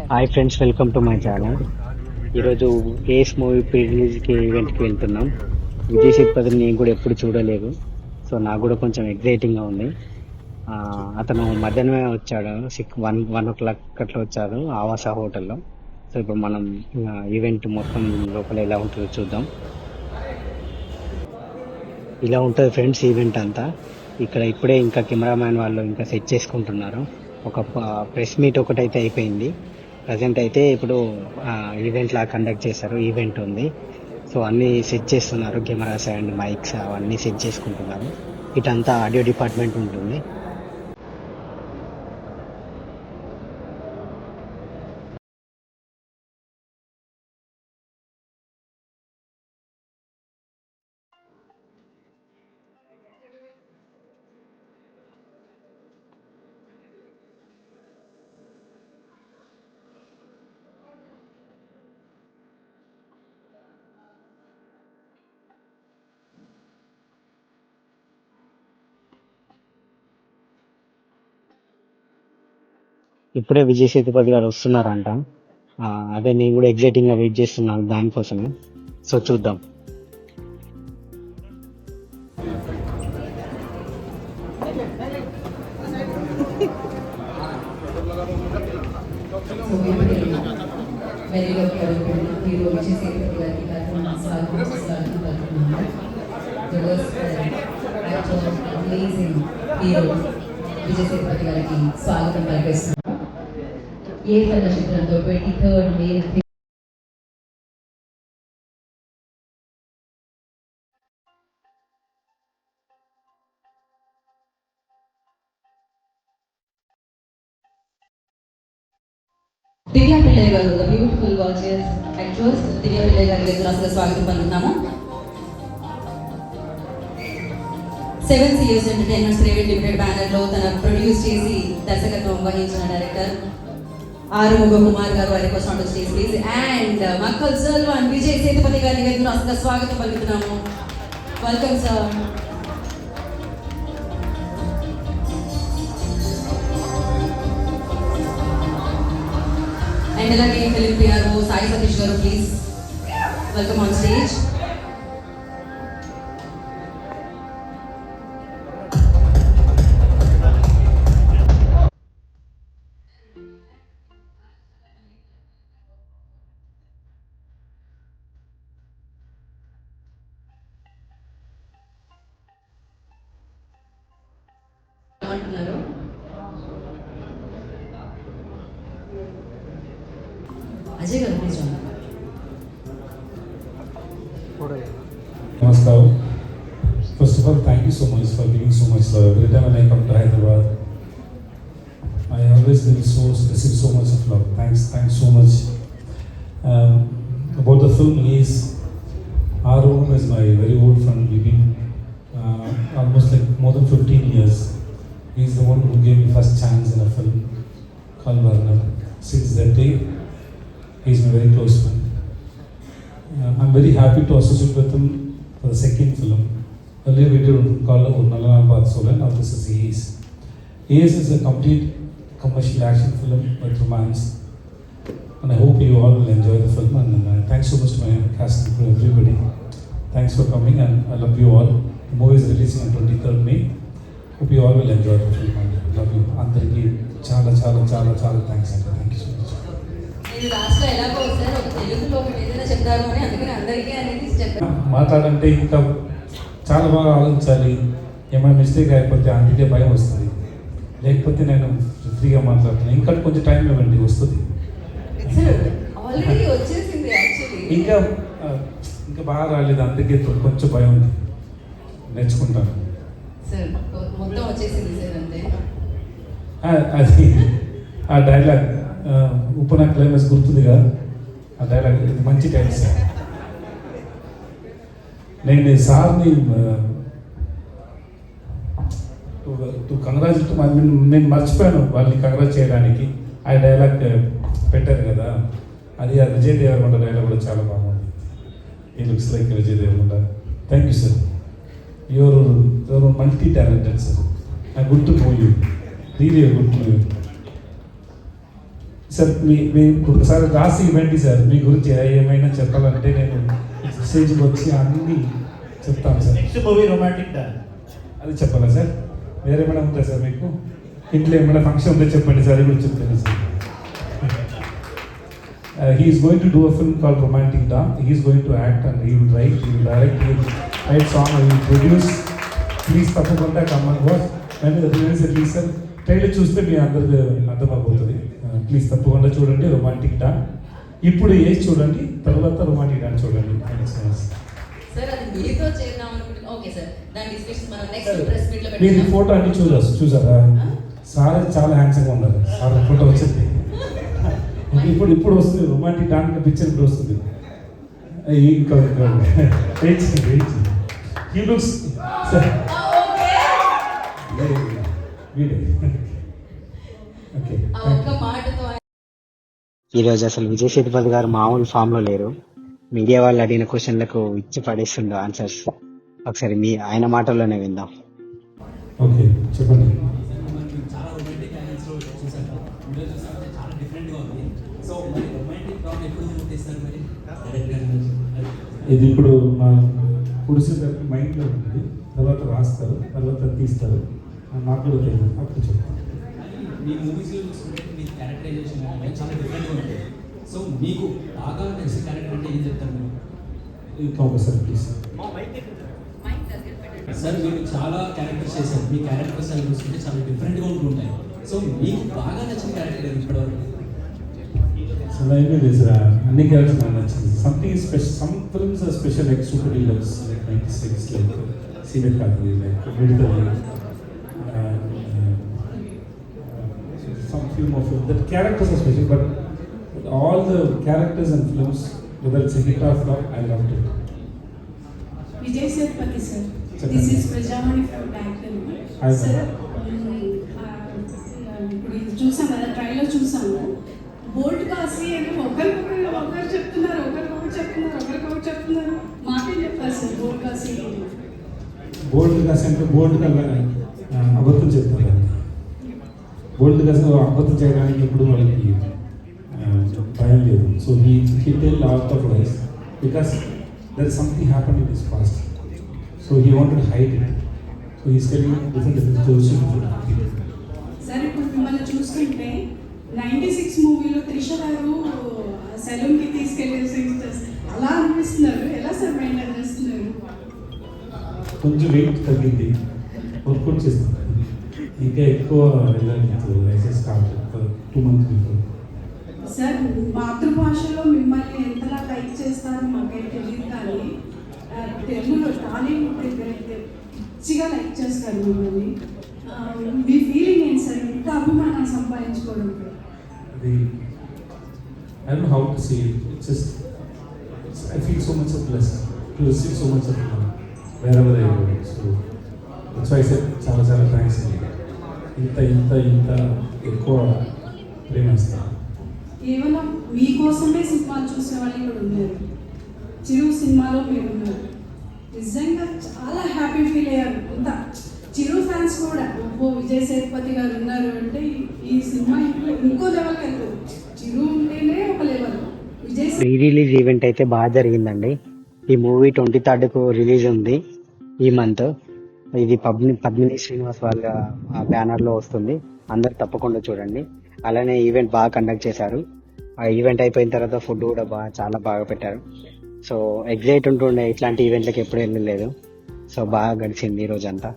Hi friends, welcome to my channel. ఈరోజు ఏస్ movie pre రిలీజ్కి ఈవెంట్కి వెళ్తున్నాం. విజయ్ సేతుపతిని నేను కూడా ఎప్పుడు చూడలేదు, సో నాకు కూడా కొంచెం ఎగ్జైటింగ్గా ఉంది. అతను మధ్యాహ్నమే వచ్చాడు, 1 o'clock అట్లా వచ్చాడు ఆవాస హోటల్లో. సో ఇప్పుడు మనం ఈవెంట్ మొత్తం లోపల ఎలా ఉంటుందో చూద్దాం. ఇలా ఉంటుంది ఫ్రెండ్స్ ఈవెంట్ అంతా. ఇక్కడ ఇప్పుడే ఇంకా కెమెరామ్యాన్ వాళ్ళు ఇంకా సెట్ చేసుకుంటున్నారు. ఒక ప్రెస్ మీట్ ఒకటైతే అయిపోయింది. ప్రజెంట్ అయితే ఇప్పుడు ఈవెంట్ లా కండక్ట్ చేశారు, ఈవెంట్ ఉంది. సో అన్నీ సెట్ చేస్తున్నారు, కెమెరాస్ అండ్ మైక్స్ అవన్నీ సెట్ చేసుకుంటున్నారు. ఇటంతా ఆడియో డిపార్ట్మెంట్ ఉంటుంది. ఇప్పుడే విజయ్ సేతుపతి గారు వస్తున్నారంట. అదే నేను కూడా ఎగ్జైటింగ్గా వెయిట్ చేస్తున్నాను దానికోసమే. సో చూద్దాం. విజయ్ సేతుపతి గారికి స్వాగతం పలికిస్తున్నాం. ఏ చిత్రంతో 23rd మే దివ్యా పిల్లయ్య గారు, the beautiful watches actress Divya Pillaiah గారి దగ్గర అసలు స్వాగతం పలుకుతున్నాము. 7 Seers entertainments private limited banner లో తన ప్రొడ్యూస్ చేసి దర్శకత్వం వహించిన డైరెక్టర్ ఆరుముగ కుమార్ గారు వారి కోసం stage please. And Makkal Selvan Vijay Sethupathi గారి దగ్గర అసలు స్వాగతం పలుకుతున్నాము. Welcome sir. అండ్ అలాగే ఫిలిం పిఆర్ఓ సాయి సతీష్ గారు ప్లీజ్ వెల్కమ్ ఆన్ స్టేజ్. అంటున్నారు అజయ్ గారు please. Namaskar. First of all, thank you so much for giving so much love. Every time when I come to Hyderabad, I always receive so much of love. Thanks so much. About the film is, Arun is my very old friend. We've been almost like more than 15 years. He's the one who gave me first chance in a film called Varna. Since that day, he's my very close friend. I'm very happy to associate with him for the second film. Earlier we did called Nalana Patsolan, now this is Ace. Ace is a complete commercial action film with romance. And I hope you all will enjoy the film. And thanks so much to my cast and crew, everybody. Thanks for coming and I love you all. The movie is releasing on 23rd May. Hope you all will enjoy the film. I love you. Andariki chala thanks and thank you so much. మీరు లాస్ట్లో ఎలాగో వస్తారు, ఒక తెలుగులో ఏదైనా చెప్తారు అని అందుకని అందరికీ అనేది చెప్పారు. మాట్లాడంటే ఇంకా చాలా బాగా ఆలోచించాలి. ఏమైనా మిస్టేక్ అయిపోతే అందుకే భయం వస్తుంది. లేకపోతే నేను ఫ్రీగా మాట్లాడుతున్నాను. ఇంకా కొంచెం టైం ఇవ్వండి, వస్తుంది. ఆల్రెడీ వచ్చేసింది యాక్చువల్లీ. ఇంకా బాగా రాలేదు, అందుకే కొంచెం భయం ఉంది. నేర్చుకుంటాను సార్. మొత్తం వచ్చేసింది సార్ అంతే. అది ఆ డైలాగ్ ఉప్పు నా క్లైమాక్స్ గుర్తుందిగా, ఆ డైలాగ్ ఇది మంచి టైం సార్. నేను సార్ని కంగ్రాచులేట్ నేను మర్చిపోయాను వాళ్ళని కంగ్రాచ్ చేయడానికి. ఆ డైలాగ్ పెట్టారు కదా, అది ఆ విజయ్ దేవరకొండ డైలాగ్ కూడా చాలా బాగుంది. ఈ looks like Vijay Deverakonda. Thank you sir. Your multi talented sir. I good to know you, really good to know you. Sir మీ ఒకసారి రాసి ఇవ్వండి సార్, మీ గురించి ఏమైనా చెప్పాలంటే నేను స్టేజ్కి వచ్చి అన్నీ చెప్తాను sir. Next movie romantic dance. అది చెప్పాలా సార్? వేరేమైనా ఉందా సార్ మీకు? ఇంట్లో ఏమైనా ఫంక్షన్ ఉంటే చెప్పండి సార్, అది కూడా చెప్తాను sir. He is going to do a film called Romantic Dawn. He is going to act and he will write, he will direct, he will write song, he will produce. Please తప్పకుండా come and watch. And release at least sir, trailer చూస్తే మీ అందరికి అర్థమైపోతుంది. Please తప్పకుండా చూడండి romantic don. ఇప్పుడు age చూడండి, తర్వాత romantic don చూడండి. సార్ అది మీతో చేద్దాం అనుకుంటున్నాను. ఓకే సార్, దాని డిస్కషన్ మనం నెక్స్ట్ ప్రెస్ మీట్ లో మీరు పెడతాం. ఫోటో అన్ని చూసారా? సార్ చాలా హ్యాండ్సమ్గా ఉన్నారు. సార్ ఫోటో వచ్చింది. ఇప్పుడు వస్తుంది రొమాంటిక్ డాన్ పిక్చర్ ఇప్పుడు వస్తుంది. ఇంకా హీ లుక్స్ సార్ వీడే. ఓకే, ఆ ఒక్క మాటతో ఈరోజు అసలు విజయ్ సేతుపతి గారు మామూలు ఫామ్లో లేరు. మీడియా వాళ్ళు అడిగిన క్వశ్చన్లకు ఇచ్చి పడేస్తుండో ఆన్సర్స్. ఒకసారి ఆయన మాటల్లోనే విందాం. ఓకే చెప్పండి. చాలా రొమాంటిక్ యాంగిల్స్లో చూసాను. వీడియో చూసామంటే చాలా డిఫరెంట్గా ఉంది. సో మరి రొమాంటిక్ డ్రామా ఎప్పుడు తీస్తారు మరి డైరెక్ట్గా? ఇది ఇప్పుడు మా పురుషులకి మైండ్లో ఉంటుంది, తర్వాత రాస్తారు, తర్వాత తీస్తారు. నాకు కూడా తెలియదు, అప్పుడు చెప్తాను. మీ మూవీస్లో చూసుకుంటే మీ క్యారెక్టరైజేషన్ అనేది చాలా డిఫరెంట్గా ఉంటుంది. సో మీకు బాగా నచ్చిన క్యారెక్టర్ అంటే ఏం చెప్తారు మీరు? ఇంకా ఒకసారి ప్లీజ్. సార్ మీరు చాలా క్యారెక్టర్స్ చేశారు, మీ క్యారెక్టర్స్ అవి చూసుకుంటే చాలా డిఫరెంట్గా ఉంటుంటాయి. సో మీకు బాగా నచ్చిన క్యారెక్టర్ ఏది ఇప్పటివరకు? So like this, అన్ని క్యారెక్టర్స్ నాకు నచ్చింది. Something special, some films are special like Super Deluxe like 96 like senior కాదు లైక్ మిడతల్ some film of that characters are special, but all the characters and films, whether it's a hit or flop, I loved it. Vijay Sethupathi sir, Sethupathi. this is Prajamani from Bangalore. Hi, Sir, ma'am. ఇప్పుడు ఇది చూసాం కదా, trailer చూసాము. బోల్డ్ కాసి అని ఒకరు చెప్తున్నారు, ఒకరికొకరు చెప్తున్నారు. మాకేం చెప్తారు సార్ బోల్డ్ కాసి? బోల్డ్ కాసి అంటే బోల్డ్ కల్లా అబద్ధం చెప్తారు. బోల్డ్ కాసి అబద్ధం చేయడానికి ఎప్పుడు వాళ్ళకి భయం లేదు. So he tell lot of life because there is something happen in this past. So he wanted hide it. So he's telling different stories. Sir ఇప్పుడు మిమ్మల్ని చూస్తుంటే 96 మూవీలో త్రిష గారు సెలూన్కి తీసుకెళ్ళేసి అలా అనిపిస్తున్నారు. ఎలా సార్ మెయింటైన్ చేస్తున్నారు? కొంచెం వెయిట్ తగ్గింది, వర్కౌట్ చేస్తాను. ఇంకా ఎక్కువ వెళ్ళాలి. License start 2 months before. Sir మాతృభాషలో మిమ్మల్ని ఎంతలా లైక్ చేస్తారో మాకైతే తెలియదు, కానీ తెలుగులో టాలీవుడ్ దగ్గర అయితే పిచ్చిగా లైక్ చేస్తారు మిమ్మల్ని. మీ ఫీలింగ్ ఏంటి సార్ ఇంత అభిమానం సంపాదించుకోవడం? అది I don't know how to say it. It's just I feel so much of blessed to receive so much of love wherever I go. So that's why I said చాలా చాలా thanks. ఇంత ఎక్కువ ప్రేమ ఇస్తాను. కేవలం మీకోసమే సినిమాలు చూసే వాళ్ళు కూడా ఉన్నారు. చిరు సినిమాలో మీరు ఉన్నారు. నిజంగా చాలా హ్యాపీ ఫీల్ అయ్యారు. అంత చిరు ఫ్యాన్స్ కూడా ఓ విజయ్ సేతుపతి గారు ఉన్నారు అంటే ఈ సినిమా ఇంకో లెవెల్కి వెళ్తుంది. చిరు ఉంటేనే ఒక level. Vijay pre release event అయితే బాగా జరిగిందండి. ఈ మూవీ 23rd రిలీజ్ ఉంది ఈ మంత్. ఇది పద్మిని శ్రీనివాస్ వాళ్ళ బ్యానర్లో వస్తుంది. అందరు తప్పకుండా చూడండి. అలానే ఈవెంట్ బాగా కండక్ట్ చేశారు. ఆ ఈవెంట్ అయిపోయిన తర్వాత ఫుడ్ కూడా చాలా బాగా పెట్టారు. సో ఎగ్జైట్ ఉంటుండే, ఇట్లాంటి ఈవెంట్లకు ఎప్పుడు వెళ్ళలేదు. సో బాగా గడిచింది ఈ రోజంతా.